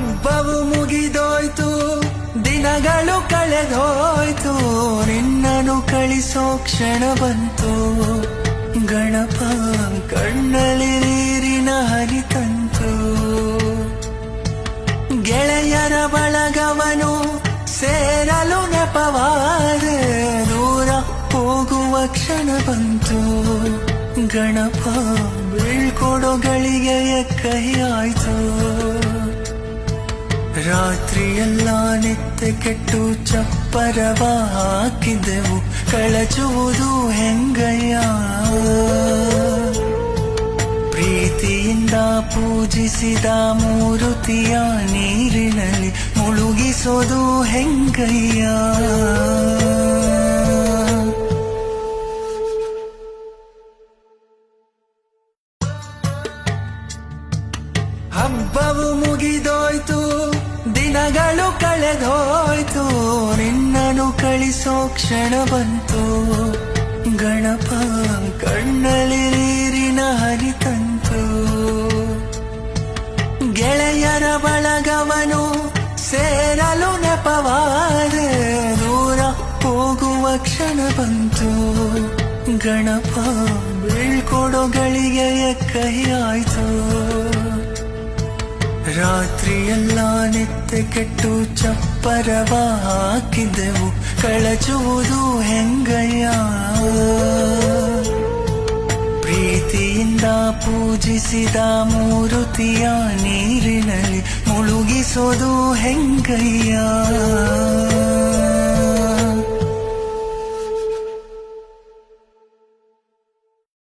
ಹಬ್ಬವು ಮುಗಿದೋಯ್ತು, ದಿನಗಳು ಕಳೆದೋಯ್ತು, ನಿನ್ನನು ಕಳಿಸೋ ಕ್ಷಣ ಬಂತು. ಗಣಪ ಕಣ್ಣಲ್ಲಿ ನೀರಿನ ಹನಿ ತಂತು. ಗೆಳೆಯರ ಬಳಗವನು ಸೇರಲು ನೆಪವಾದೆ, ದೂರ ಹೋಗುವ ಕ್ಷಣ ಬಂತು. ಗಣಪ ಬೀಳ್ಕೊಡೋ ಗಳಿಗೆಯ ಕೈ ಆಯ್ತು. ರಾತ್ರಿಯೆಲ್ಲ ನಿತ್ಯ ಕೆಟ್ಟು ಚಪ್ಪರವ ಹಾಕಿದೆವು, ಕಳಚುವುದು ಹೆಂಗಯ್ಯ. ಪ್ರೀತಿಯಿಂದ ಪೂಜಿಸಿದ ಮೂರುತಿಯ ನೀರಿನಲ್ಲಿ ಮುಳುಗಿಸೋದು ಹೆಂಗಯ್ಯ. ಹಬ್ಬವು ಮುಗಿದೋಯ್ತು, ದಿನಗಳು ಕಳೆದೋಯ್ತು, ನಿನ್ನನು ಕಳಿಸೋ ಕ್ಷಣ ಬಂತು. ಗಣಪ ಕಣ್ಣಲ್ಲಿ ನೀರಿನ ಹನಿ ತಂತು. ಗೆಳೆಯರ ಬಳಗವನು ಸೇರಲು ನೆಪವಾದೆ, ದೂರ ಹೋಗುವ ಕ್ಷಣ ಬಂತು. ಗಣಪ ಬೀಳ್ಕೊಡೋ ಗಳಿಗೆಯ ಕೈ ಆಯ್ತು. ರಾತ್ರಿಯೆಲ್ಲ ನಿತ್ಯ ಕೆಟ್ಟು ಚಪ್ಪರವ ಹಾಕಿದೆವು, ಕಳಚುವುದು ಹೆಂಗಯ್ಯ. ಪ್ರೀತಿಯಿಂದ ಪೂಜಿಸಿದ ಮೂರುತಿಯ ನೀರಿನಲ್ಲಿ ಮುಳುಗಿಸೋದು ಹೆಂಗಯ್ಯ.